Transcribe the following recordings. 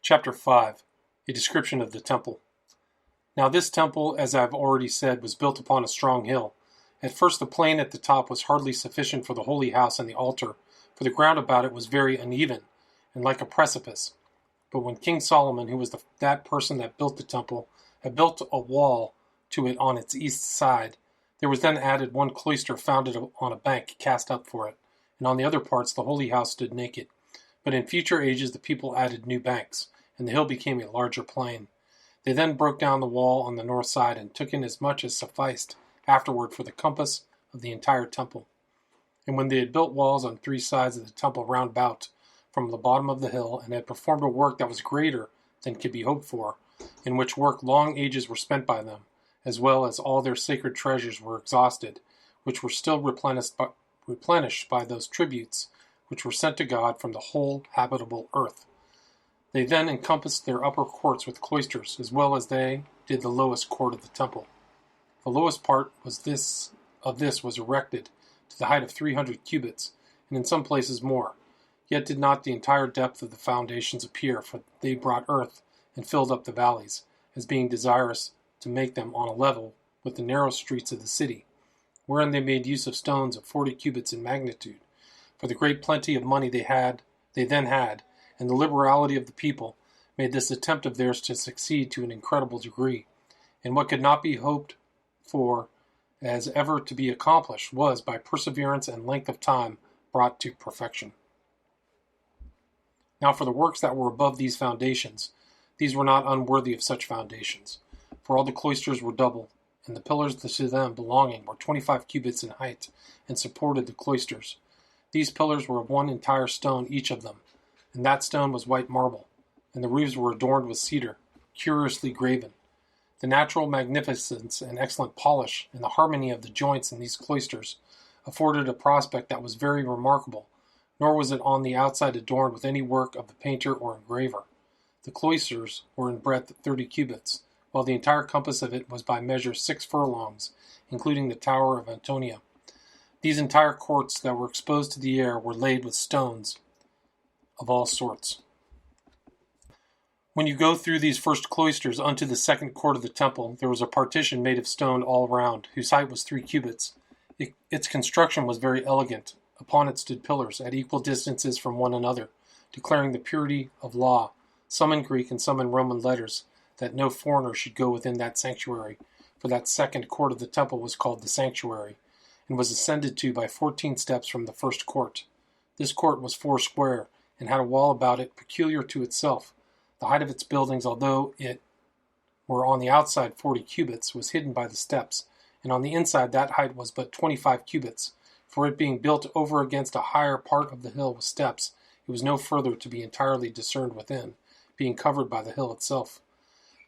Chapter 5. A description of the temple. Now this temple, as I have already said, was built upon a strong hill. At first the plain at the top was hardly sufficient for the holy house and the altar, for the ground about it was very uneven, and like a precipice. But when King Solomon, who was that person that built the temple, had built a wall to it on its east side, there was then added one cloister founded on a bank cast up for it, and on the other parts the holy house stood naked. But in future ages the people added new banks, and the hill became a larger plain. They then broke down the wall on the north side and took in as much as sufficed afterward for the compass of the entire temple. And when they had built walls on 3 sides of the temple round about from the bottom of the hill, and had performed a work that was greater than could be hoped for, in which work long ages were spent by them, as well as all their sacred treasures were exhausted, which were still replenished by those tributes which were sent to God from the whole habitable earth. They then encompassed their upper courts with cloisters, as well as they did the lowest court of the temple. The lowest part of this was erected to the height of 300 cubits, and in some places more. Yet did not the entire depth of the foundations appear, for they brought earth and filled up the valleys, as being desirous to make them on a level with the narrow streets of the city, wherein they made use of stones of 40 cubits in magnitude. For the great plenty of money they then had, and the liberality of the people, made this attempt of theirs to succeed to an incredible degree. And what could not be hoped for as ever to be accomplished was, by perseverance and length of time, brought to perfection. Now for the works that were above these foundations, these were not unworthy of such foundations. For all the cloisters were double, and the pillars to them belonging were 25 cubits in height, and supported the cloisters. These pillars were of one entire stone each of them, and that stone was white marble, and the roofs were adorned with cedar, curiously graven. The natural magnificence and excellent polish, and the harmony of the joints in these cloisters, afforded a prospect that was very remarkable, nor was it on the outside adorned with any work of the painter or engraver. The cloisters were in breadth 30 cubits, while the entire compass of it was by measure 6 furlongs, including the Tower of Antonia. These entire courts that were exposed to the air were laid with stones of all sorts. When you go through these first cloisters unto the second court of the temple, there was a partition made of stone all round, whose height was 3 cubits. Its construction was very elegant. Upon it stood pillars, at equal distances from one another, declaring the purity of law, some in Greek and some in Roman letters, that no foreigner should go within that sanctuary, for that second court of the temple was called the sanctuary, and was ascended to by 14 steps from the first court. This court was 4 square, and had a wall about it peculiar to itself. The height of its buildings, although it were on the outside 40 cubits, was hidden by the steps, and on the inside that height was but 25 cubits, for it being built over against a higher part of the hill with steps, it was no further to be entirely discerned within, being covered by the hill itself.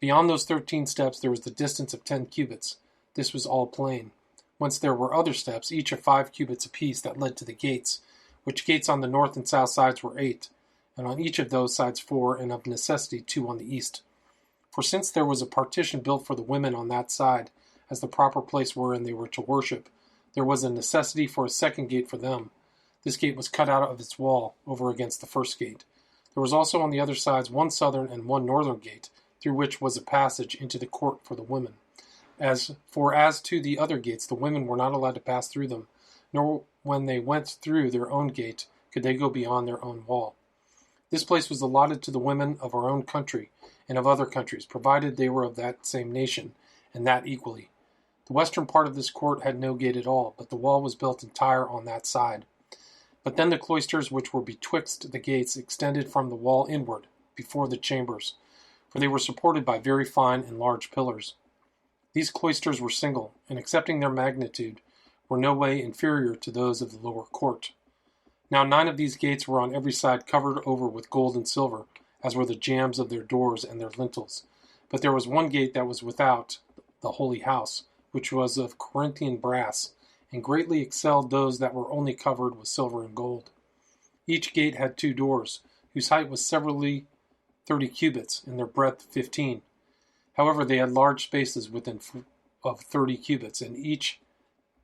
Beyond those 13 steps there was the distance of 10 cubits. This was all plain. Whence there were other steps, each of 5 cubits apiece, that led to the gates, which gates on the north and south sides were 8, and on each of those sides 4, and of necessity 2 on the east. For since there was a partition built for the women on that side, as the proper place wherein they were to worship, there was a necessity for a second gate for them. This gate was cut out of its wall, over against the first gate. There was also on the other sides 1 southern and 1 northern gate, through which was a passage into the court for the women. As to the other gates, the women were not allowed to pass through them, nor when they went through their own gate could they go beyond their own wall. This place was allotted to the women of our own country and of other countries, provided they were of that same nation, and that equally. The western part of this court had no gate at all, but the wall was built entire on that side. But then the cloisters which were betwixt the gates extended from the wall inward, before the chambers, for they were supported by very fine and large pillars. These cloisters were single, and excepting their magnitude, were no way inferior to those of the lower court. Now 9 of these gates were on every side covered over with gold and silver, as were the jambs of their doors and their lintels. But there was 1 gate that was without the holy house, which was of Corinthian brass, and greatly excelled those that were only covered with silver and gold. Each gate had 2 doors, whose height was severally 30 cubits, and their breadth 15. However, they had large spaces within of 30 cubits, and each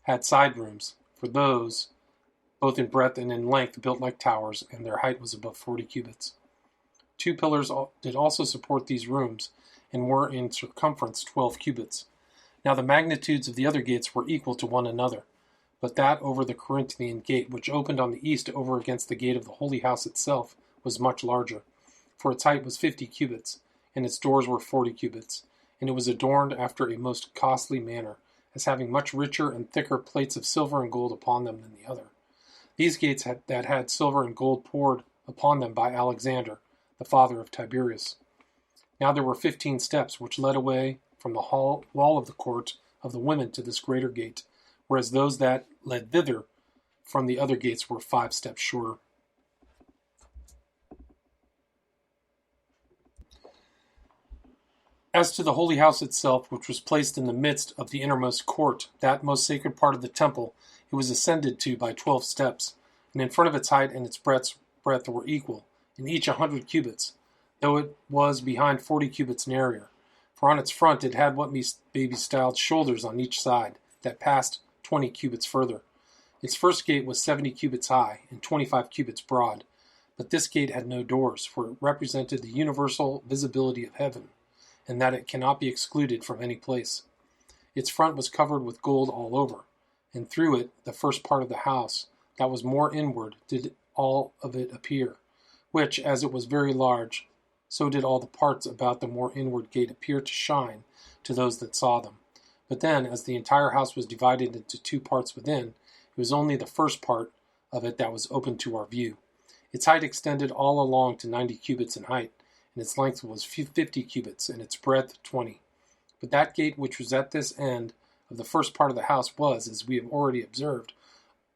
had side rooms, for those, both in breadth and in length, built like towers, and their height was above 40 cubits. 2 pillars did also support these rooms, and were in circumference 12 cubits. Now the magnitudes of the other gates were equal to one another, but that over the Corinthian gate, which opened on the east over against the gate of the holy house itself, was much larger, for its height was 50 cubits, and its doors were 40 cubits, and it was adorned after a most costly manner, as having much richer and thicker plates of silver and gold upon them than the other. These gates had silver and gold poured upon them by Alexander, the father of Tiberius. Now there were 15 steps which led away from the wall of the court of the women to this greater gate, whereas those that led thither from the other gates were 5 steps shorter. As to the holy house itself, which was placed in the midst of the innermost court, that most sacred part of the temple, it was ascended to by 12 steps, and in front of its height and its breadth were equal, in each 100 cubits, though it was behind 40 cubits narrower. For on its front it had what may be styled shoulders on each side, that passed 20 cubits further. Its first gate was 70 cubits high, and 25 cubits broad, but this gate had no doors, for it represented the universal visibility of heaven, and that it cannot be excluded from any place. Its front was covered with gold all over, and through it the first part of the house, that was more inward, did all of it appear, which, as it was very large, so did all the parts about the more inward gate appear to shine to those that saw them. But then, as the entire house was divided into 2 parts within, it was only the first part of it that was open to our view. Its height extended all along to 90 cubits in height, and its length was 50 cubits, and its breadth 20. But that gate which was at this end of the first part of the house was, as we have already observed,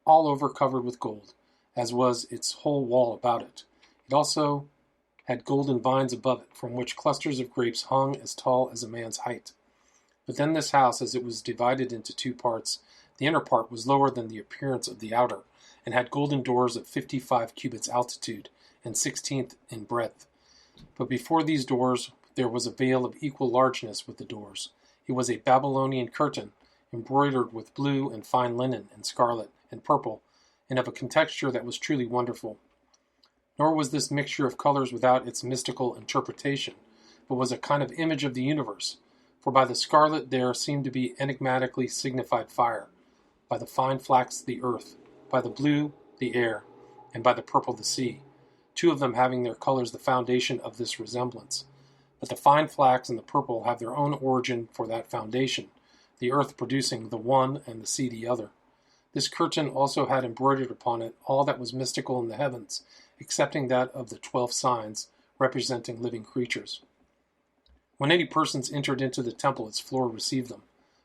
all over covered with gold, as was its whole wall about it. It also had golden vines above it, from which clusters of grapes hung as tall as a man's height. But then this house, as it was divided into 2 parts, the inner part was lower than the appearance of the outer, and had golden doors of 55 cubits altitude, and 16 in breadth. But before these doors there was a veil of equal largeness with the doors. It was a Babylonian curtain, embroidered with blue and fine linen, and scarlet, and purple, and of a contexture that was truly wonderful. Nor was this mixture of colors without its mystical interpretation, but was a kind of image of the universe, for by the scarlet there seemed to be enigmatically signified fire, by the fine flax the earth, by the blue the air, and by the purple the sea, 2 of them having their colors the foundation of this resemblance. But the fine flax and the purple have their own origin for that foundation, the earth producing the one and the sea the other. This curtain also had embroidered upon it all that was mystical in the heavens, excepting that of the 12 signs, representing living creatures. When any persons entered into the temple, its floor received them.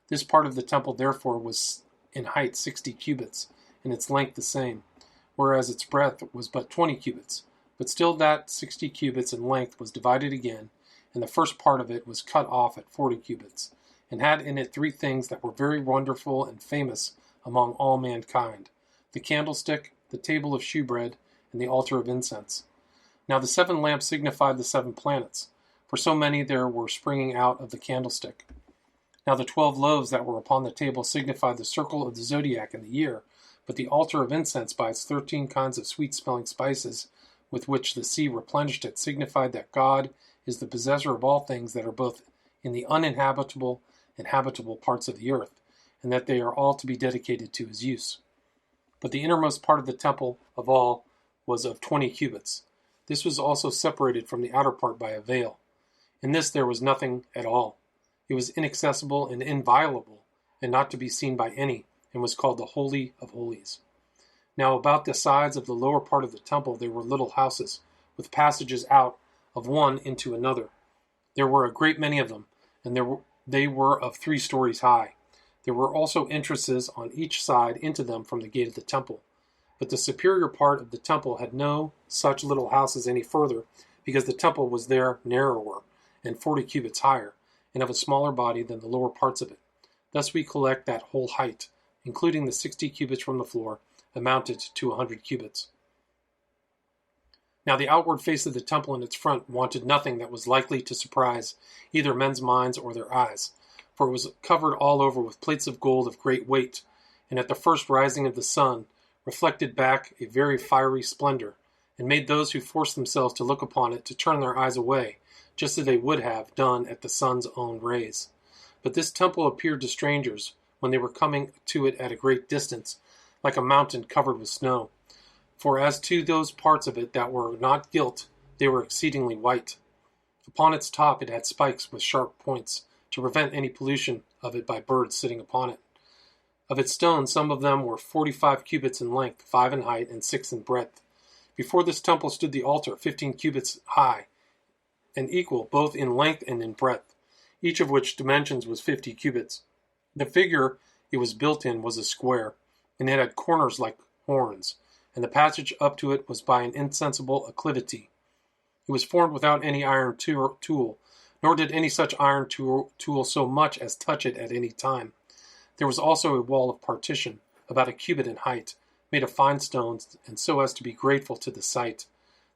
This part of the temple, therefore, was in height 60 cubits, and its length the same, whereas its breadth was but 20 cubits. But still that 60 cubits in length was divided again, and the first part of it was cut off at 40 cubits, and had in it 3 things that were very wonderful and famous among all mankind: the candlestick, the table of shewbread, and the altar of incense. Now the 7 lamps signified the 7 planets, for so many there were springing out of the candlestick. Now the 12 loaves that were upon the table signified the circle of the zodiac and the year, but the altar of incense, by its 13 kinds of sweet-smelling spices with which the sea replenished it, signified that God is the possessor of all things that are both in the uninhabitable and habitable parts of the earth, and that they are all to be dedicated to his use. But the innermost part of the temple of all was of 20 cubits. This was also separated from the outer part by a veil. In this there was nothing at all. It was inaccessible and inviolable, and not to be seen by any, and was called the Holy of Holies. Now about the sides of the lower part of the temple there were little houses, with passages out of one into another. There were a great many of them, and they were of 3 stories high. There were also entrances on each side into them from the gate of the temple. But the superior part of the temple had no such little houses any further, because the temple was there narrower, and 40 cubits higher, and of a smaller body than the lower parts of it. Thus we collect that whole height, including the 60 cubits from the floor, amounted to 100 cubits. Now the outward face of the temple in its front wanted nothing that was likely to surprise either men's minds or their eyes, for it was covered all over with plates of gold of great weight, and at the first rising of the sun reflected back a very fiery splendor, and made those who forced themselves to look upon it to turn their eyes away, just as they would have done at the sun's own rays. But this temple appeared to strangers, when they were coming to it at a great distance, like a mountain covered with snow. For as to those parts of it that were not gilt, they were exceedingly white. Upon its top it had spikes with sharp points, to prevent any pollution of it by birds sitting upon it. Of its stones, some of them were 45 cubits in length, 5 in height, and 6 in breadth. Before this temple stood the altar, 15 cubits high, and equal both in length and in breadth, each of which dimensions was 50 cubits. The figure it was built in was a square, and it had corners like horns, and the passage up to it was by an insensible acclivity. It was formed without any iron tool, nor did any such iron tool so much as touch it at any time. There was also a wall of partition, about a cubit in height, made of fine stones, and so as to be grateful to the sight.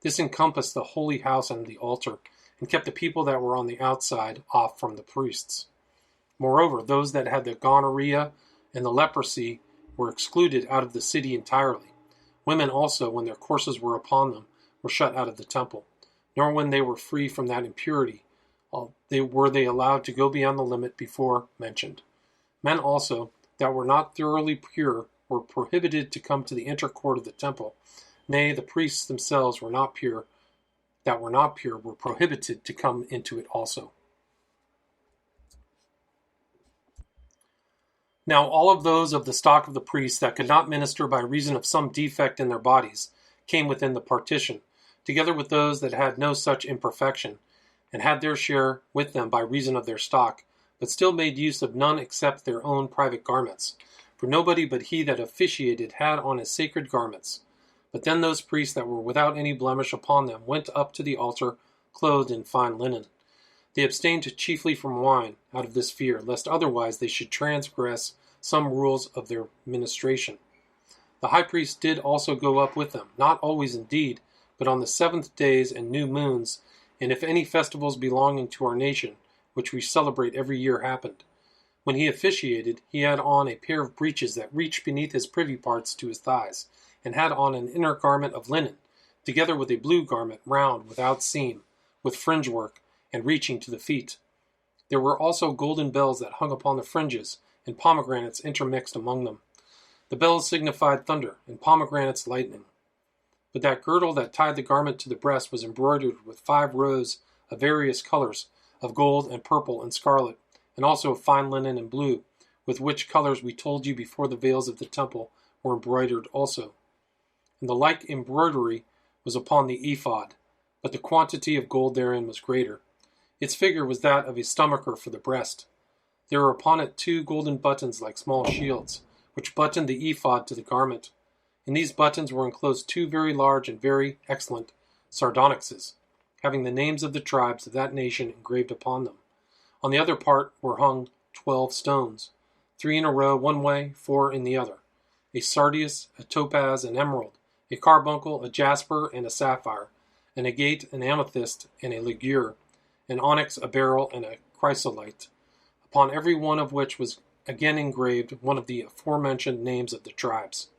This encompassed the holy house and the altar, and kept the people that were on the outside off from the priests. Moreover, those that had the gonorrhea and the leprosy were excluded out of the city entirely. Women also, when their courses were upon them, were shut out of the temple, nor when they were free from that impurity were they allowed to go beyond the limit before mentioned. Men also, that were not thoroughly pure, were prohibited to come to the inner court of the temple. Nay, the priests themselves were not pure, were prohibited to come into it also. Now all of those of the stock of the priests that could not minister by reason of some defect in their bodies came within the partition, together with those that had no such imperfection, and had their share with them by reason of their stock, but still made use of none except their own private garments. For nobody but he that officiated had on his sacred garments. But then those priests that were without any blemish upon them went up to the altar clothed in fine linen. They abstained chiefly from wine, out of this fear, lest otherwise they should transgress some rules of their ministration. The high priest did also go up with them, not always indeed, but on the 7th days and new moons, and if any festivals belonging to our nation, which we celebrate every year, happened. When he officiated, he had on a pair of breeches that reached beneath his privy parts to his thighs, and had on an inner garment of linen, together with a blue garment, round, without seam, with fringe work, and reaching to the feet. There were also golden bells that hung upon the fringes, and pomegranates intermixed among them. The bells signified thunder, and pomegranates lightning. But that girdle that tied the garment to the breast was embroidered with 5 rows of various colors, of gold and purple and scarlet, and also of fine linen and blue, with which colors we told you before the veils of the temple were embroidered also. And the like embroidery was upon the ephod, but the quantity of gold therein was greater. Its figure was that of a stomacher for the breast. There were upon it 2 golden buttons like small shields, which buttoned the ephod to the garment. In these buttons were enclosed 2 very large and very excellent sardonyxes, having the names of the tribes of that nation engraved upon them. On the other part were hung 12 stones, 3 in a row one way, 4 in the other, a sardius, a topaz, an emerald, a carbuncle, a jasper, and a sapphire, an agate, an amethyst, and a ligure, an onyx, a beryl, and a chrysolite, upon every one of which was again engraved one of the aforementioned names of the tribes.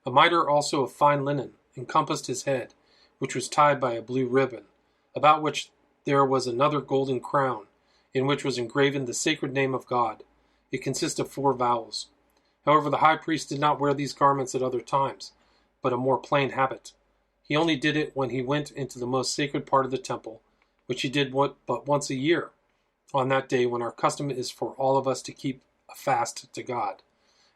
A mitre also of fine linen encompassed his head, which was tied by a blue ribbon, about which there was another golden crown, in which was engraven the sacred name of God. It consists of 4 vowels. However, the high priest did not wear these garments at other times, but a more plain habit. He only did it when he went into the most sacred part of the temple, which he did but once a year, on that day when our custom is for all of us to keep a fast to God.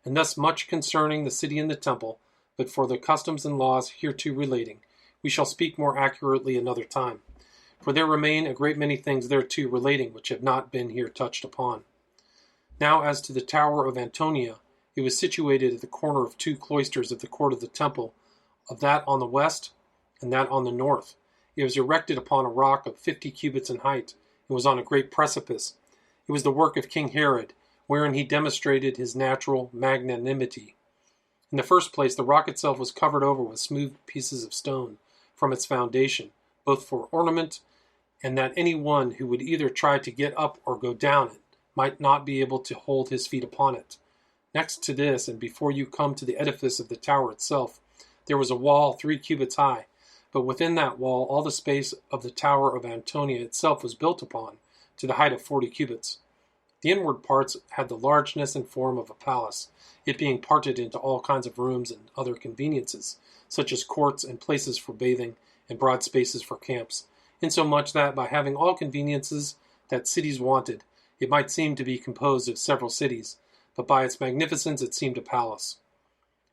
And thus much concerning the city and the temple, but for the customs and laws hereto relating, we shall speak more accurately another time. For there remain a great many things thereto relating which have not been here touched upon. Now as to the tower of Antonia, it was situated at the corner of 2 cloisters of the court of the temple, of that on the west and that on the north. It was erected upon a rock of 50 cubits in height, and was on a great precipice. It was the work of King Herod, wherein he demonstrated his natural magnanimity. In the first place, the rock itself was covered over with smooth pieces of stone from its foundation, both for ornament and that any one who would either try to get up or go down it might not be able to hold his feet upon it. Next to this, and before you come to the edifice of the tower itself, there was a wall 3 cubits high, but within that wall all the space of the tower of Antonia itself was built upon, to the height of 40 cubits. The inward parts had the largeness and form of a palace, it being parted into all kinds of rooms and other conveniences, such as courts and places for bathing, and broad spaces for camps, insomuch that by having all conveniences that cities wanted, it might seem to be composed of several cities, but by its magnificence it seemed a palace.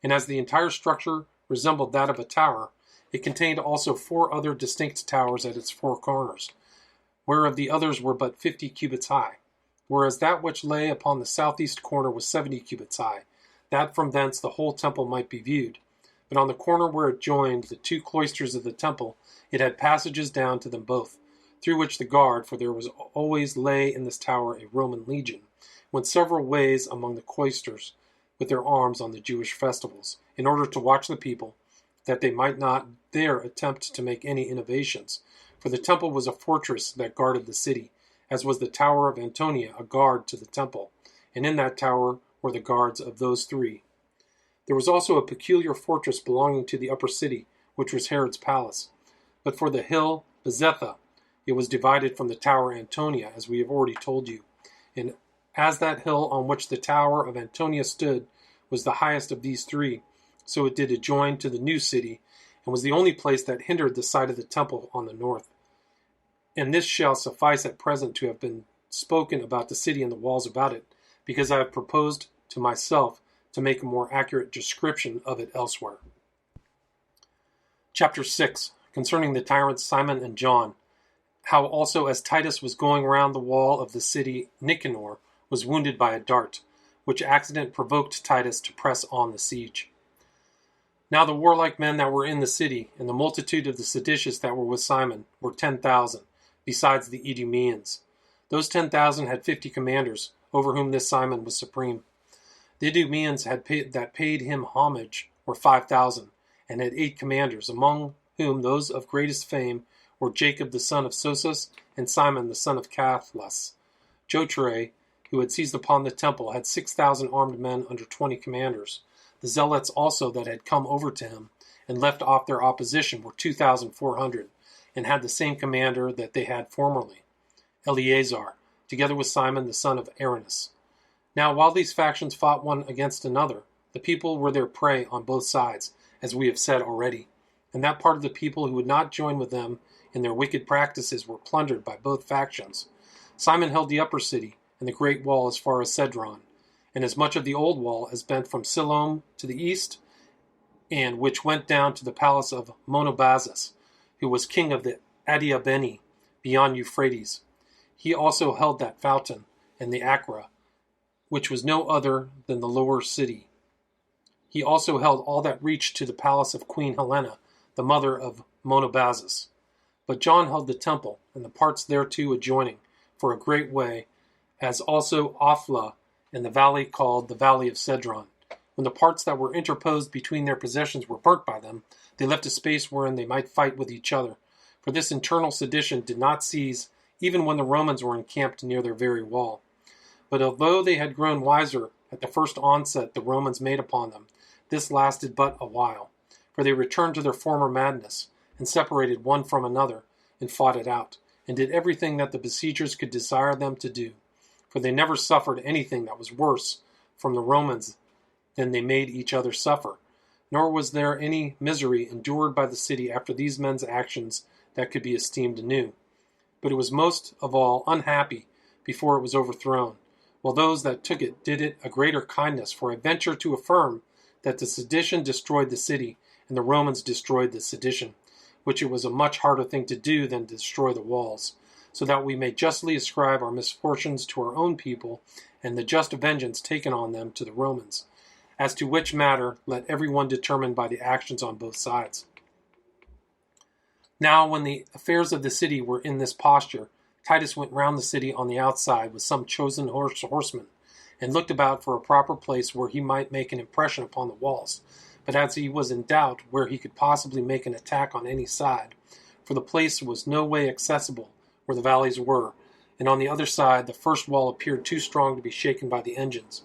And as the entire structure resembled that of a tower, it contained also 4 other distinct towers at its 4 corners, whereof the others were but 50 cubits high, whereas that which lay upon the southeast corner was 70 cubits high, that from thence the whole temple might be viewed. But on the corner where it joined the 2 cloisters of the temple, it had passages down to them both, through which the guard, for there was always lay in this tower a Roman legion, went several ways among the cloisters with their arms on the Jewish festivals, in order to watch the people, that they might not there attempt to make any innovations. For the temple was a fortress that guarded the city, as was the tower of Antonia a guard to the temple, and in that tower were the guards of those 3. There was also a peculiar fortress belonging to the upper city, which was Herod's palace. But for the hill Bezetha, it was divided from the tower Antonia, as we have already told you. And as that hill on which the tower of Antonia stood was the highest of these 3, so it did adjoin to the new city, and was the only place that hindered the sight of the temple on the north. And this shall suffice at present to have been spoken about the city and the walls about it, because I have proposed to myself to make a more accurate description of it elsewhere. Chapter 6, concerning the tyrants Simon and John, how also as Titus was going round the wall of the city, Nicanor was wounded by a dart, which accident provoked Titus to press on the siege. Now the warlike men that were in the city, and the multitude of the seditious that were with Simon, were 10,000, besides the Idumeans. Those 10,000 had 50 commanders, over whom this Simon was supreme. The Idumeans that paid him homage were 5,000, and had 8 commanders, among whom those of greatest fame were Jacob the son of Sosas, and Simon the son of Cathlas. Jotre, who had seized upon the temple, had 6,000 armed men under 20 commanders. The zealots also that had come over to him, and left off their opposition, were 2,400, and had the same commander that they had formerly, Eleazar, together with Simon the son of Aranus. Now while these factions fought one against another, the people were their prey on both sides, as we have said already, and that part of the people who would not join with them in their wicked practices were plundered by both factions. Simon held the upper city, and the great wall as far as Cedron, and as much of the old wall as bent from Siloam to the east, and which went down to the palace of Monobazus, who was king of the Adiabeni, beyond Euphrates. He also held that fountain, and the Acra, which was no other than the lower city. He also held all that reached to the palace of Queen Helena, the mother of Monobazus. But John held the temple, and the parts thereto adjoining, for a great way, as also Ophla, and the valley called the Valley of Cedron. When the parts that were interposed between their possessions were burnt by them, they left a space wherein they might fight with each other. For this internal sedition did not cease, even when the Romans were encamped near their very wall. But although they had grown wiser at the first onset the Romans made upon them, this lasted but a while. For they returned to their former madness, and separated one from another, and fought it out, and did everything that the besiegers could desire them to do. For they never suffered anything that was worse from the Romans than they made each other suffer, nor was there any misery endured by the city after these men's actions that could be esteemed new. But it was most of all unhappy before it was overthrown, while those that took it did it a greater kindness, for I venture to affirm that the sedition destroyed the city, and the Romans destroyed the sedition, which it was a much harder thing to do than to destroy the walls, so that we may justly ascribe our misfortunes to our own people, and the just vengeance taken on them to the Romans. As to which matter, let every one determine by the actions on both sides. Now, when the affairs of the city were in this posture, Titus went round the city on the outside with some chosen horsemen, and looked about for a proper place where he might make an impression upon the walls. But as he was in doubt where he could possibly make an attack on any side, for the place was no way accessible where the valleys were, and on the other side the first wall appeared too strong to be shaken by the engines.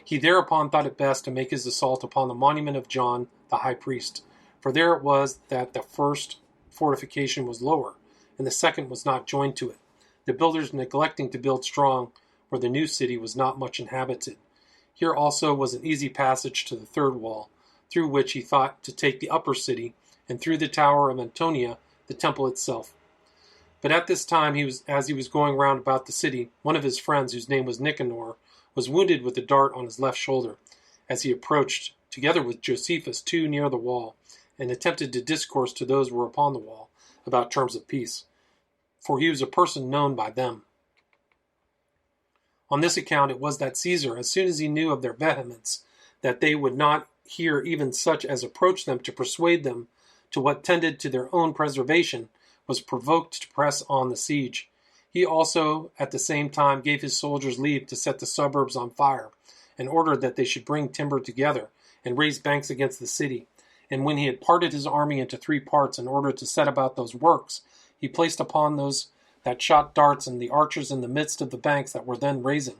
He thereupon thought it best to make his assault upon the monument of John the high priest, for there it was that the first fortification was lower, and the second was not joined to it, the builders neglecting to build strong where the new city was not much inhabited. Here also was an easy passage to the third wall, through which he thought to take the upper city, and through the tower of Antonia, the temple itself. But at this time, as he was going round about the city, one of his friends, whose name was Nicanor, was wounded with a dart on his left shoulder, as he approached, together with Josephus, too near the wall, and attempted to discourse to those who were upon the wall about terms of peace, for he was a person known by them. On this account it was that Caesar, as soon as he knew of their vehemence, that they would not hear even such as approached them to persuade them to what tended to their own preservation, was provoked to press on the siege. He also at the same time gave his soldiers leave to set the suburbs on fire, and ordered that they should bring timber together, and raise banks against the city. And when he had parted his army into 3 parts in order to set about those works, he placed upon those that shot darts and the archers in the midst of the banks that were then raising,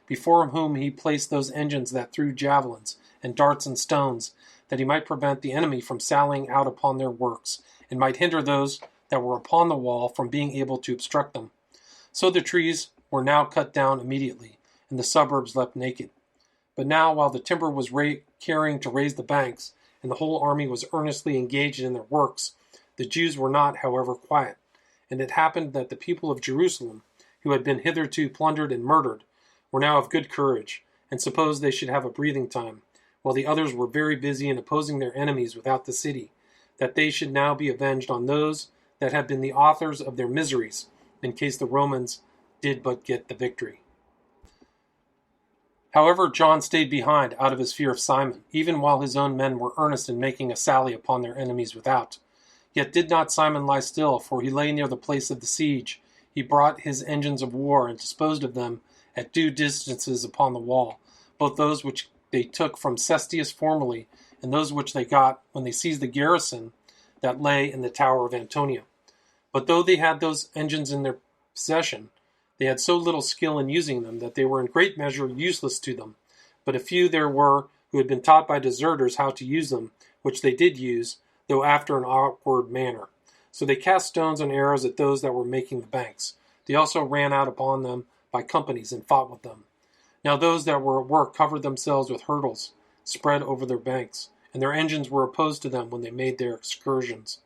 before whom he placed those engines that threw javelins, and darts and stones, that he might prevent the enemy from sallying out upon their works, and might hinder those that were upon the wall from being able to obstruct them. So the trees were now cut down immediately, and the suburbs left naked. But now, while the timber was carrying to raise the banks, and the whole army was earnestly engaged in their works, the Jews were not, however, quiet. And it happened that the people of Jerusalem, who had been hitherto plundered and murdered, were now of good courage, and supposed they should have a breathing time, while the others were very busy in opposing their enemies without the city, that they should now be avenged on those that had been the authors of their miseries, in case the Romans did but get the victory. However, John stayed behind out of his fear of Simon, even while his own men were earnest in making a sally upon their enemies without. Yet did not Simon lie still, for he lay near the place of the siege. He brought his engines of war, and disposed of them at due distances upon the wall, both those which they took from Cestius formerly, and those which they got when they seized the garrison that lay in the tower of Antonia. But though they had those engines in their possession, they had so little skill in using them that they were in great measure useless to them. But a few there were who had been taught by deserters how to use them, which they did use, though after an awkward manner. So they cast stones and arrows at those that were making the banks. They also ran out upon them by companies and fought with them. Now those that were at work covered themselves with hurdles, spread over their banks, and their engines were opposed to them when they made their excursions.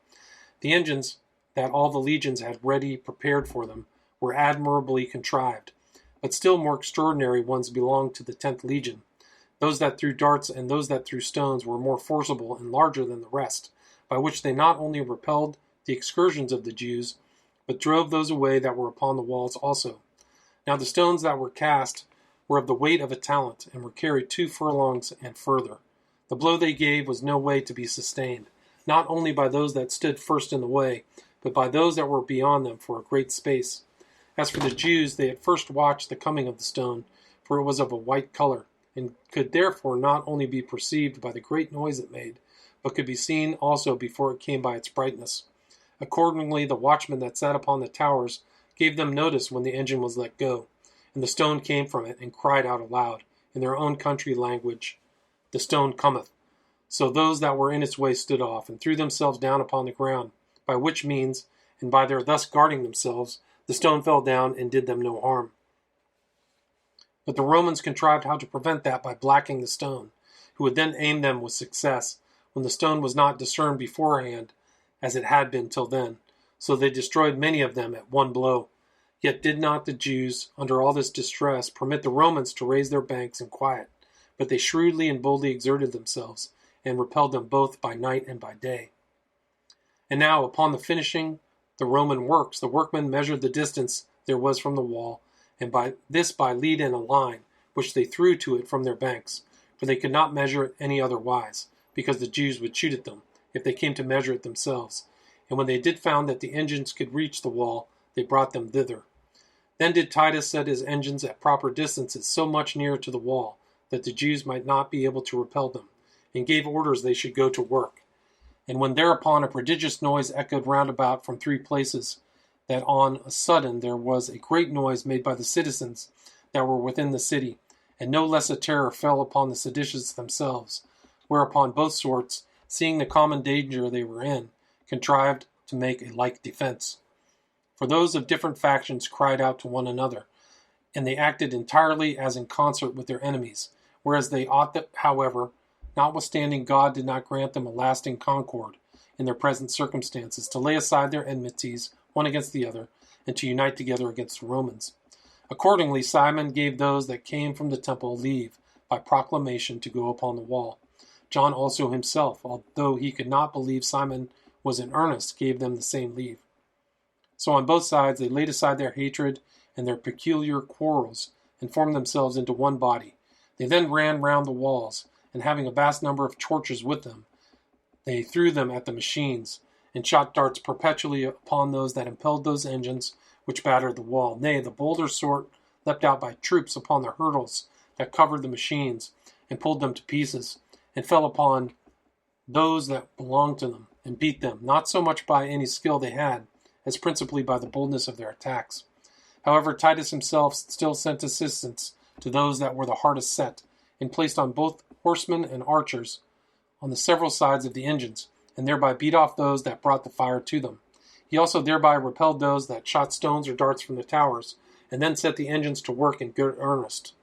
The engines that all the legions had ready prepared for them were admirably contrived, but still more extraordinary ones belonged to the 10th Legion. Those that threw darts and those that threw stones were more forcible and larger than the rest, by which they not only repelled the excursions of the Jews, but drove those away that were upon the walls also. Now the stones that were cast were of the weight of a talent, and were carried 2 furlongs and further. The blow they gave was no way to be sustained, not only by those that stood first in the way, but by those that were beyond them for a great space. As for the Jews, they at first watched the coming of the stone, for it was of a white color, and could therefore not only be perceived by the great noise it made, but could be seen also before it came by its brightness. Accordingly, the watchmen that sat upon the towers gave them notice when the engine was let go, and the stone came from it, and cried out aloud, in their own country language, "The stone cometh." So those that were in its way stood off, and threw themselves down upon the ground, by which means, and by their thus guarding themselves, the stone fell down and did them no harm. But the Romans contrived how to prevent that by blacking the stone, who would then aim them with success, when the stone was not discerned beforehand, as it had been till then. So they destroyed many of them at one blow. Yet did not the Jews, under all this distress, permit the Romans to raise their banks in quiet, but they shrewdly and boldly exerted themselves, and repelled them both by night and by day. And now, upon the finishing the Roman works, the workmen measured the distance there was from the wall, and by lead in a line, which they threw to it from their banks, for they could not measure it any other wise, because the Jews would shoot at them, if they came to measure it themselves. And when they did found that the engines could reach the wall, they brought them thither. Then did Titus set his engines at proper distances so much nearer to the wall, that the Jews might not be able to repel them, and gave orders they should go to work. And when thereupon a prodigious noise echoed round about from 3 places, that on a sudden there was a great noise made by the citizens that were within the city, and no less a terror fell upon the seditious themselves, whereupon both sorts, seeing the common danger they were in, contrived to make a like defense. For those of different factions cried out to one another, and they acted entirely as in concert with their enemies, whereas they ought, however, notwithstanding God did not grant them a lasting concord in their present circumstances, to lay aside their enmities one against the other, and to unite together against the Romans. Accordingly, Simon gave those that came from the temple leave by proclamation to go upon the wall. John also himself, although he could not believe Simon was in earnest, gave them the same leave. So on both sides they laid aside their hatred and their peculiar quarrels, and formed themselves into one body. They then ran round the walls, and having a vast number of torches with them, they threw them at the machines, and shot darts perpetually upon those that impelled those engines which battered the wall. Nay, the bolder sort leapt out by troops upon the hurdles that covered the machines, and pulled them to pieces, and fell upon those that belonged to them, and beat them, not so much by any skill they had, as principally by the boldness of their attacks. However, Titus himself still sent assistance to those that were the hardest set, and placed on both horsemen and archers on the several sides of the engines, and thereby beat off those that brought the fire to them. He also thereby repelled those that shot stones or darts from the towers, and then set the engines to work in good earnest.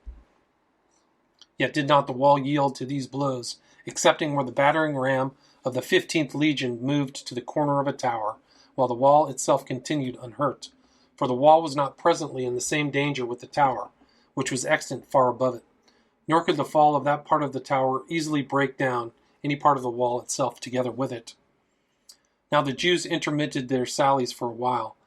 Yet did not the wall yield to these blows, excepting where the battering ram of the 15th Legion moved to the corner of a tower, while the wall itself continued unhurt. For the wall was not presently in the same danger with the tower, which was extant far above it. Nor could the fall of that part of the tower easily break down any part of the wall itself together with it. Now the Jews intermitted their sallies for a while,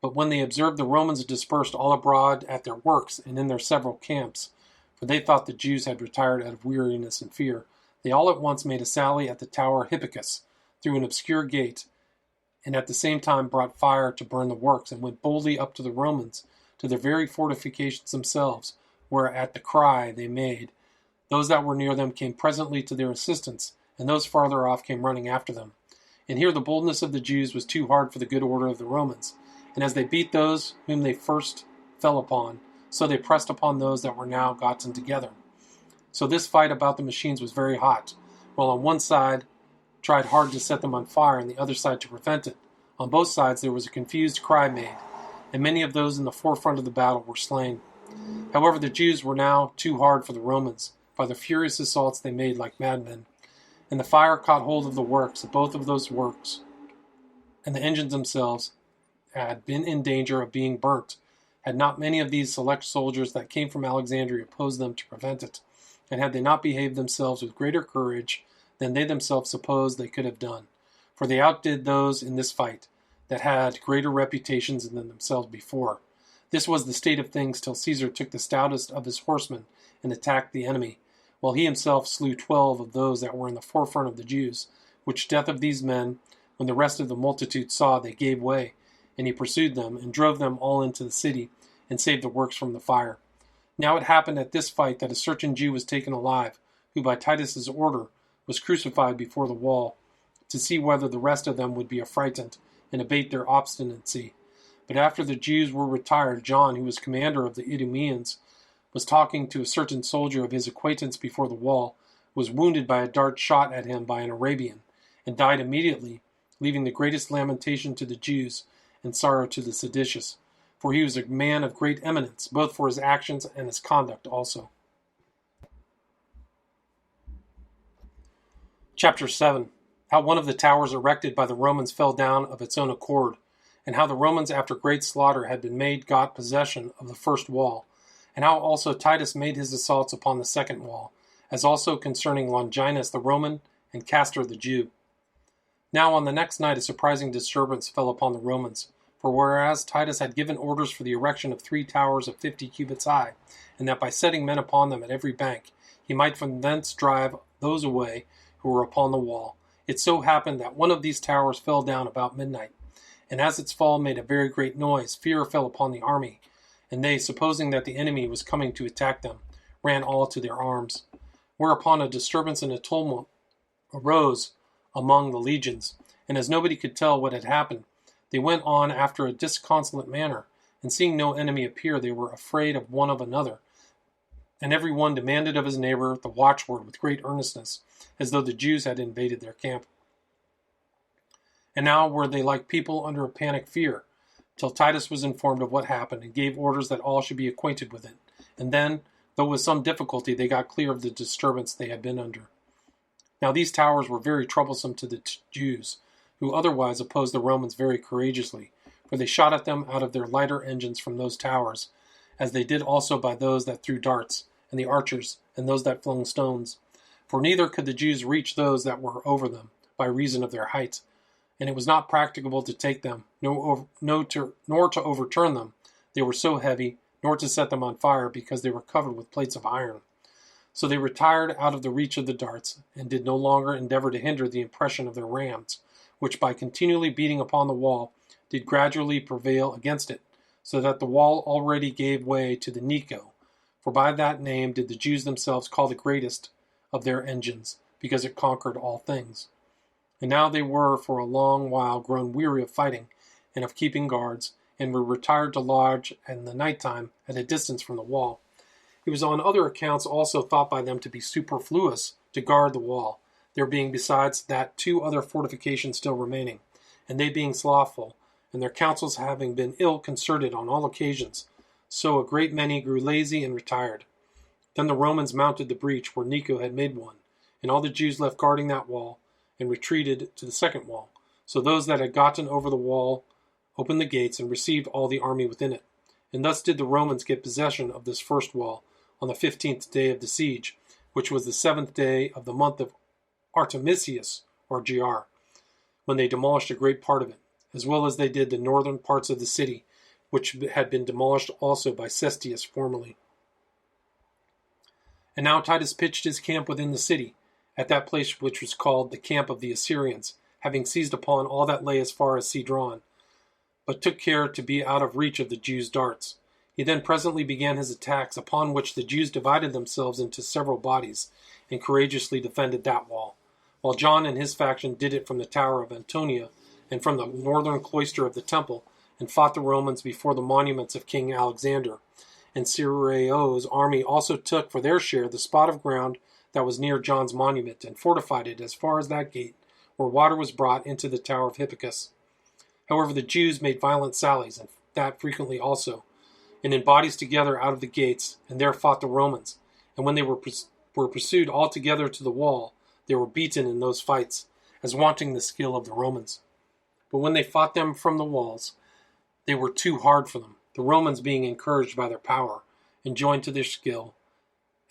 but when they observed the Romans dispersed all abroad at their works and in their several camps, for they thought the Jews had retired out of weariness and fear, they all at once made a sally at the tower Hippicus through an obscure gate, and at the same time brought fire to burn the works, and went boldly up to the Romans, to their very fortifications themselves, where at the cry they made, those that were near them came presently to their assistance, and those farther off came running after them. And here the boldness of the Jews was too hard for the good order of the Romans, and as they beat those whom they first fell upon, so they pressed upon those that were now gotten together. So this fight about the machines was very hot, while on one side tried hard to set them on fire, and the other side to prevent it. On both sides there was a confused cry made, and many of those in the forefront of the battle were slain. However, the Jews were now too hard for the Romans, by the furious assaults they made like madmen, and the fire caught hold of the works, both of those works, and the engines themselves had been in danger of being burnt, had not many of these select soldiers that came from Alexandria opposed them to prevent it, and had they not behaved themselves with greater courage than they themselves supposed they could have done. For they outdid those in this fight that had greater reputations than themselves before. This was the state of things till Caesar took the stoutest of his horsemen and attacked the enemy, while he himself slew 12 of those that were in the forefront of the Jews, which death of these men, when the rest of the multitude saw, they gave way, and he pursued them, and drove them all into the city, and saved the works from the fire. Now it happened at this fight that a certain Jew was taken alive, who by Titus's order was crucified before the wall, to see whether the rest of them would be affrighted, and abate their obstinacy. But after the Jews were retired, John, who was commander of the Idumeans, was talking to a certain soldier of his acquaintance before the wall, was wounded by a dart shot at him by an Arabian, and died immediately, leaving the greatest lamentation to the Jews and sorrow to the seditious. For he was a man of great eminence, both for his actions and his conduct also. Chapter 7. How one of the towers erected by the Romans fell down of its own accord, and how the Romans after great slaughter had been made got possession of the first wall, and how also Titus made his assaults upon the second wall, as also concerning Longinus the Roman and Castor the Jew. Now on the next night a surprising disturbance fell upon the Romans, for whereas Titus had given orders for the erection of 3 towers of 50 cubits high, and that by setting men upon them at every bank, he might from thence drive those away who were upon the wall, it so happened that one of these towers fell down about midnight, and as its fall made a very great noise, fear fell upon the army, and they, supposing that the enemy was coming to attack them, ran all to their arms. Whereupon a disturbance and a tumult arose among the legions, and as nobody could tell what had happened, they went on after a disconsolate manner, and seeing no enemy appear, they were afraid of one of another, and every one demanded of his neighbor the watchword with great earnestness, as though the Jews had invaded their camp. And now were they like people under a panic fear, till Titus was informed of what happened and gave orders that all should be acquainted with it. And then, though with some difficulty, they got clear of the disturbance they had been under. Now these towers were very troublesome to the Jews, who otherwise opposed the Romans very courageously, for they shot at them out of their lighter engines from those towers, as they did also by those that threw darts, and the archers, and those that flung stones. For neither could the Jews reach those that were over them, by reason of their height, and it was not practicable to take them, nor to overturn them. They were so heavy, nor to set them on fire, because they were covered with plates of iron. So they retired out of the reach of the darts, and did no longer endeavor to hinder the impression of their rams, which by continually beating upon the wall did gradually prevail against it, so that the wall already gave way to the Nico, for by that name did the Jews themselves call the greatest of their engines, because it conquered all things. And now they were for a long while grown weary of fighting and of keeping guards, and were retired to lodge in the night time at a distance from the wall. It was on other accounts also thought by them to be superfluous to guard the wall, there being besides that 2 other fortifications still remaining, and they being slothful, and their counsels having been ill concerted on all occasions, so a great many grew lazy and retired. Then the Romans mounted the breach where Necho had made one, and all the Jews left guarding that wall, and retreated to the second wall. So those that had gotten over the wall opened the gates, and received all the army within it. And thus did the Romans get possession of this first wall, on the 15th day of the siege, which was the 7th day of the month of Artemisius, or Gr, when they demolished a great part of it, as well as they did the northern parts of the city, which had been demolished also by Cestius formerly. And now Titus pitched his camp within the city, at that place which was called the camp of the Assyrians, having seized upon all that lay as far as Cedron, but took care to be out of reach of the Jews' darts. He then presently began his attacks, upon which the Jews divided themselves into several bodies, and courageously defended that wall, while John and his faction did it from the tower of Antonia, and from the northern cloister of the temple, and fought the Romans before the monuments of King Alexander. And Cireo's army also took for their share the spot of ground that was near John's monument, and fortified it as far as that gate, where water was brought into the tower of Hippicus. However, the Jews made violent sallies, and that frequently also, and in bodies together out of the gates, and there fought the Romans. And when they were pursued all together to the wall, they were beaten in those fights, as wanting the skill of the Romans. But when they fought them from the walls, they were too hard for them, the Romans being encouraged by their power, and joined to their skill,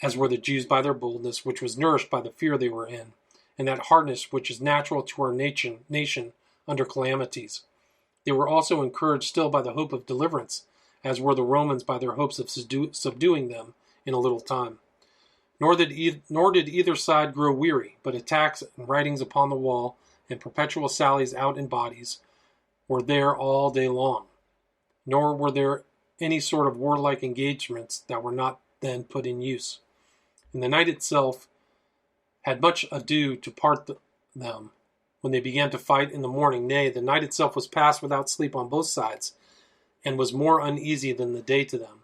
as were the Jews by their boldness, which was nourished by the fear they were in, and that hardness which is natural to our nation under calamities. They were also encouraged still by the hope of deliverance, as were the Romans by their hopes of subduing them in a little time. Nor did either side grow weary, but attacks and writings upon the wall, and perpetual sallies out in bodies, were there all day long. Nor were there any sort of warlike engagements that were not then put in use. And the night itself had much ado to part them, when they began to fight in the morning. Nay, the night itself was passed without sleep on both sides, and was more uneasy than the day to them,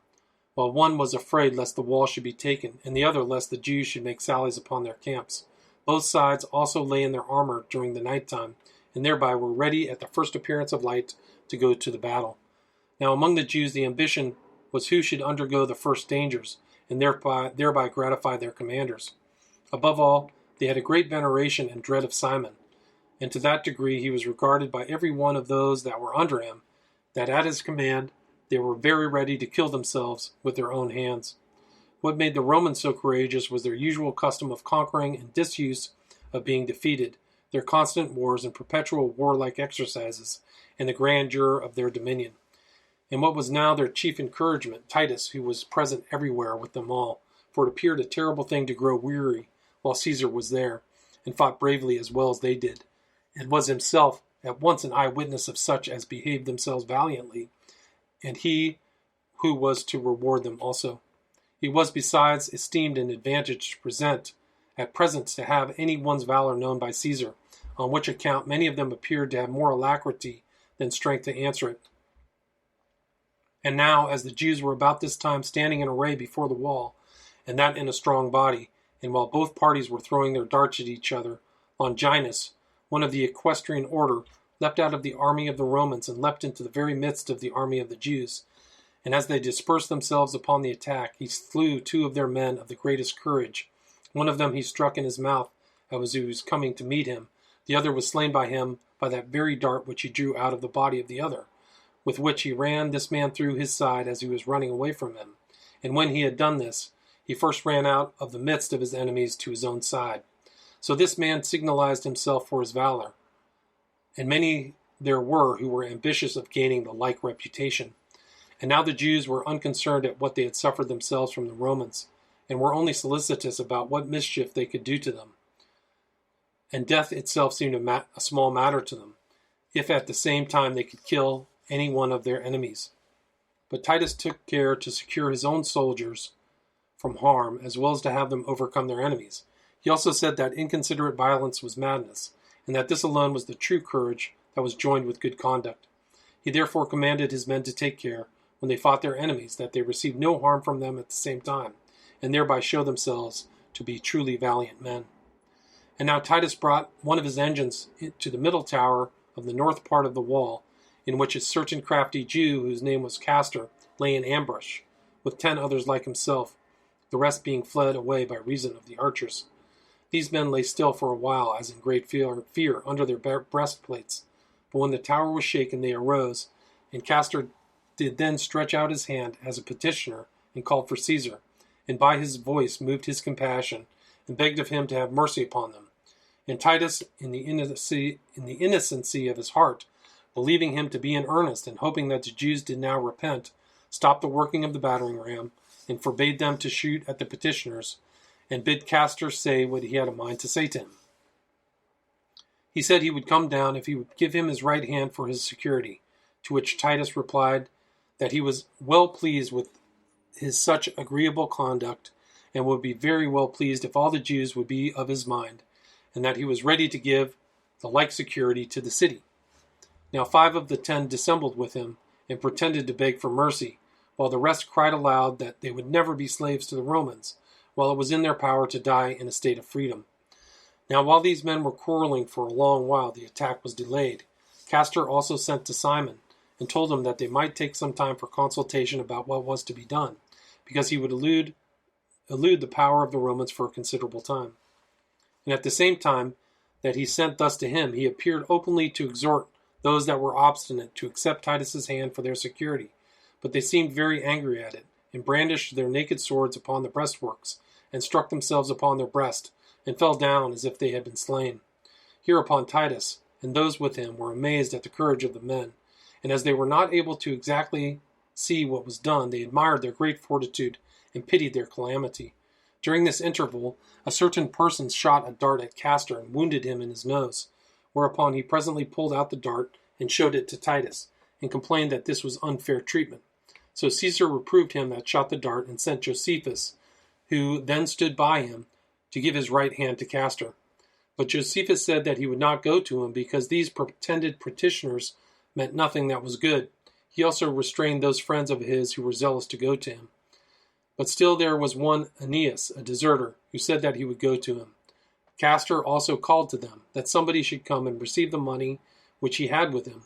while one was afraid lest the wall should be taken, and the other lest the Jews should make sallies upon their camps. Both sides also lay in their armor during the night time, and thereby were ready at the first appearance of light to go to the battle. Now among the Jews the ambition was who should undergo the first dangers, and thereby gratify their commanders. Above all, they had a great veneration and dread of Simon, and to that degree he was regarded by every one of those that were under him, that at his command they were very ready to kill themselves with their own hands. What made the Romans so courageous was their usual custom of conquering and disuse of being defeated, their constant wars and perpetual warlike exercises, and the grandeur of their dominion. And what was now their chief encouragement, Titus, who was present everywhere with them all, for it appeared a terrible thing to grow weary while Caesar was there, and fought bravely as well as they did, and was himself at once an eyewitness of such as behaved themselves valiantly, and he who was to reward them also. He was besides esteemed an advantage to present, at present to have any one's valor known by Caesar, on which account many of them appeared to have more alacrity than strength to answer it. And now, as the Jews were about this time standing in array before the wall, and that in a strong body, and while both parties were throwing their darts at each other, Longinus, one of the equestrian order, leapt out of the army of the Romans and leapt into the very midst of the army of the Jews. And as they dispersed themselves upon the attack, he slew 2 of their men of the greatest courage. One of them he struck in his mouth as he was coming to meet him. The other was slain by him by that very dart which he drew out of the body of the other, with which he ran this man through his side as he was running away from him. And when he had done this, he first ran out of the midst of his enemies to his own side. So this man signalized himself for his valor, and many there were who were ambitious of gaining the like reputation. And now the Jews were unconcerned at what they had suffered themselves from the Romans, and were only solicitous about what mischief they could do to them. And death itself seemed a small matter to them, if at the same time they could kill any one of their enemies. But Titus took care to secure his own soldiers from harm, as well as to have them overcome their enemies. He also said that inconsiderate violence was madness, and that this alone was the true courage that was joined with good conduct. He therefore commanded his men to take care, when they fought their enemies, that they received no harm from them at the same time, and thereby show themselves to be truly valiant men. And now Titus brought one of his engines to the middle tower of the north part of the wall, in which a certain crafty Jew, whose name was Castor, lay in ambush, with 10 others like himself, the rest being fled away by reason of the archers. These men lay still for a while, as in great fear under their breastplates. But when the tower was shaken, they arose, and Castor did then stretch out his hand as a petitioner, and called for Caesar, and by his voice moved his compassion, and begged of him to have mercy upon them. And Titus, in the innocency of his heart, believing him to be in earnest, and hoping that the Jews did now repent, stopped the working of the battering ram, and forbade them to shoot at the petitioners, and bid Castor say what he had a mind to say to him. He said he would come down if he would give him his right hand for his security, to which Titus replied that he was well pleased with his such agreeable conduct, and would be very well pleased if all the Jews would be of his mind, and that he was ready to give the like security to the city. Now 5 of the 10 dissembled with him, and pretended to beg for mercy, while the rest cried aloud that they would never be slaves to the Romans, while it was in their power to die in a state of freedom. Now while these men were quarreling for a long while, the attack was delayed. Castor also sent to Simon, and told him that they might take some time for consultation about what was to be done, because he would elude the power of the Romans for a considerable time. And at the same time that he sent thus to him, he appeared openly to exhort those that were obstinate to accept Titus's hand for their security. But they seemed very angry at it, and brandished their naked swords upon the breastworks, and struck themselves upon their breast, and fell down as if they had been slain. Hereupon Titus, and those with him, were amazed at the courage of the men, and as they were not able to exactly see what was done, they admired their great fortitude, and pitied their calamity. During this interval, a certain person shot a dart at Castor, and wounded him in his nose, whereupon he presently pulled out the dart, and showed it to Titus, and complained that this was unfair treatment. So Caesar reproved him that shot the dart, and sent Josephus, who then stood by him, to give his right hand to Castor. But Josephus said that he would not go to him, because these pretended petitioners meant nothing that was good. He also restrained those friends of his who were zealous to go to him. But still there was one Aeneas, a deserter, who said that he would go to him. Castor also called to them, that somebody should come and receive the money which he had with him.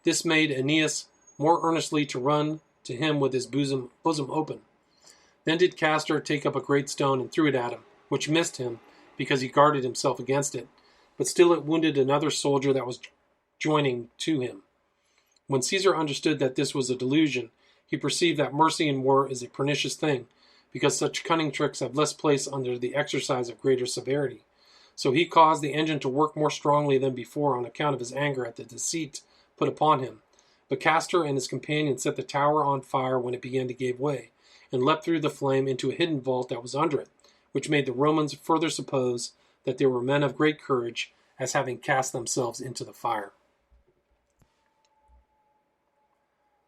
This made Aeneas more earnestly to run to him with his bosom open. Then did Castor take up a great stone and threw it at him, which missed him, because he guarded himself against it. But still it wounded another soldier that was joining to him. When Caesar understood that this was a delusion, he perceived that mercy in war is a pernicious thing, because such cunning tricks have less place under the exercise of greater severity. So he caused the engine to work more strongly than before on account of his anger at the deceit put upon him. But Castor and his companion set the tower on fire when it began to give way, and leapt through the flame into a hidden vault that was under it, which made the Romans further suppose that they were men of great courage, as having cast themselves into the fire.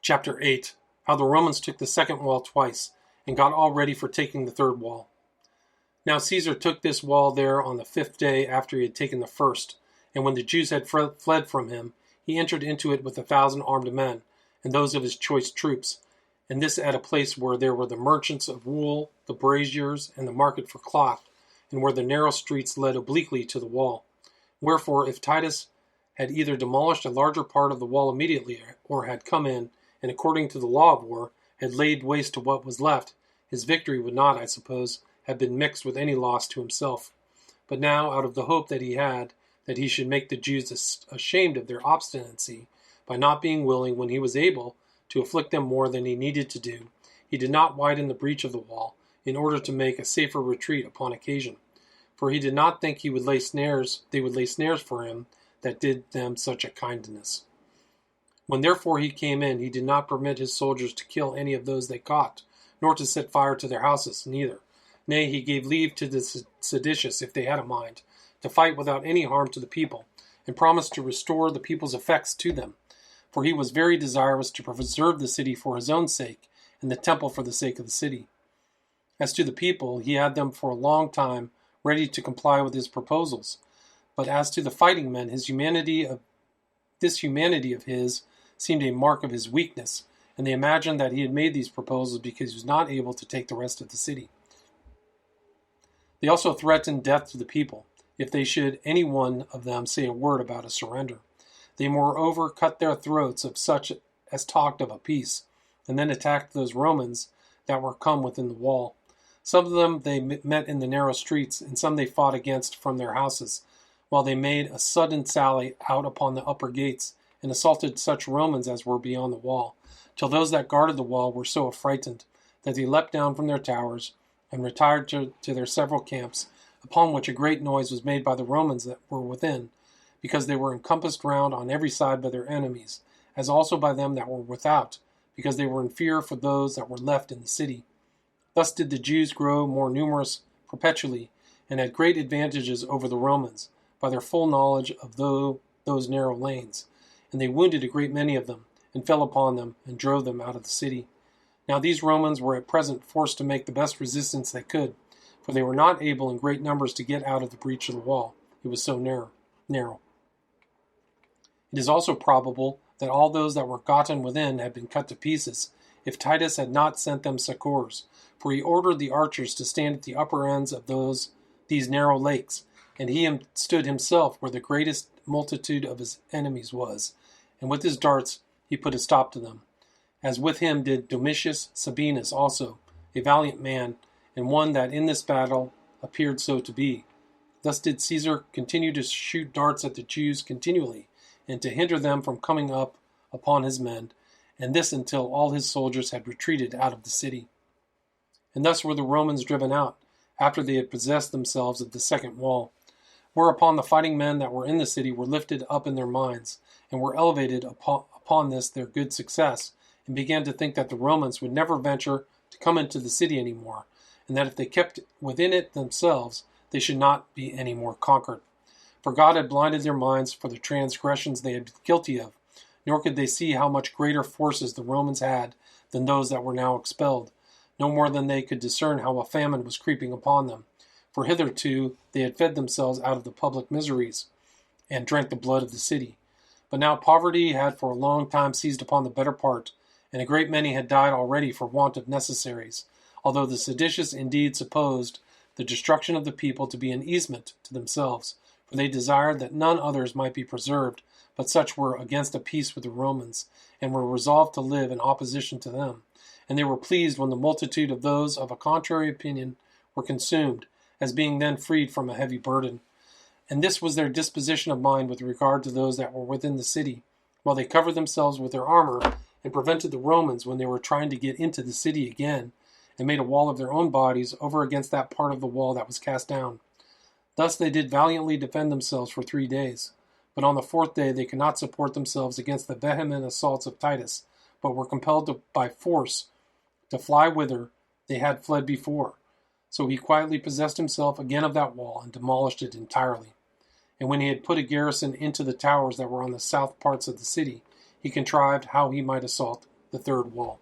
Chapter 8. How the Romans took the second wall twice, and got all ready for taking the third wall. Now Caesar took this wall there on the 5th day after he had taken the first, and when the Jews had fled from him, he entered into it with 1,000 armed men, and those of his choice troops, and this at a place where there were the merchants of wool, the braziers, and the market for cloth, and where the narrow streets led obliquely to the wall. Wherefore, if Titus had either demolished a larger part of the wall immediately, or had come in, and according to the law of war, had laid waste to what was left, his victory would not, I suppose, have been mixed with any loss to himself. But now, out of the hope that he had, that he should make the Jews ashamed of their obstinacy, by not being willing, when he was able, to afflict them more than he needed to do, he did not widen the breach of the wall, in order to make a safer retreat upon occasion. For he did not think they would lay snares for him that did them such a kindness. When therefore he came in, he did not permit his soldiers to kill any of those they caught, nor to set fire to their houses, neither. Nay, he gave leave to the seditious, if they had a mind, to fight without any harm to the people, and promised to restore the people's effects to them. For he was very desirous to preserve the city for his own sake, and the temple for the sake of the city. As to the people, he had them for a long time ready to comply with his proposals. But as to the fighting men, this humanity of his seemed a mark of his weakness, and they imagined that he had made these proposals because he was not able to take the rest of the city. They also threatened death to the people, if they should any one of them say a word about a surrender. They moreover cut their throats of such as talked of a peace, and then attacked those Romans that were come within the wall. Some of them they met in the narrow streets, and some they fought against from their houses, while they made a sudden sally out upon the upper gates, and assaulted such Romans as were beyond the wall, till those that guarded the wall were so affrighted that they leapt down from their towers, and retired to their several camps, upon which a great noise was made by the Romans that were within, because they were encompassed round on every side by their enemies, as also by them that were without, because they were in fear for those that were left in the city. Thus did the Jews grow more numerous perpetually, and had great advantages over the Romans, by their full knowledge of those narrow lanes. And they wounded a great many of them, and fell upon them, and drove them out of the city. Now these Romans were at present forced to make the best resistance they could, for they were not able in great numbers to get out of the breach of the wall. It was so narrow. It is also probable that all those that were gotten within had been cut to pieces, if Titus had not sent them succors, for he ordered the archers to stand at the upper ends of these narrow lakes, and he stood himself where the greatest multitude of his enemies was, and with his darts he put a stop to them, as with him did Domitius Sabinus also, a valiant man, and one that in this battle appeared so to be. Thus did Caesar continue to shoot darts at the Jews continually, and to hinder them from coming up upon his men, and this until all his soldiers had retreated out of the city. And thus were the Romans driven out, after they had possessed themselves of the second wall. Whereupon the fighting men that were in the city were lifted up in their minds, and were elevated upon this their good success, and began to think that the Romans would never venture to come into the city any more, and that if they kept within it themselves, they should not be any more conquered. For God had blinded their minds for the transgressions they had been guilty of, nor could they see how much greater forces the Romans had than those that were now expelled, no more than they could discern how a famine was creeping upon them. For hitherto they had fed themselves out of the public miseries, and drank the blood of the city. But now poverty had for a long time seized upon the better part, and a great many had died already for want of necessaries, although the seditious indeed supposed the destruction of the people to be an easement to themselves, for they desired that none others might be preserved, but such were against a peace with the Romans, and were resolved to live in opposition to them. And they were pleased when the multitude of those of a contrary opinion were consumed, as being then freed from a heavy burden. And this was their disposition of mind with regard to those that were within the city, while they covered themselves with their armor, and prevented the Romans when they were trying to get into the city again, and made a wall of their own bodies over against that part of the wall that was cast down. Thus they did valiantly defend themselves for 3 days. But on the 4th day they could not support themselves against the vehement assaults of Titus, but were compelled by force to fly whither they had fled before. So he quietly possessed himself again of that wall, and demolished it entirely. And when he had put a garrison into the towers that were on the south parts of the city, he contrived how he might assault the third wall.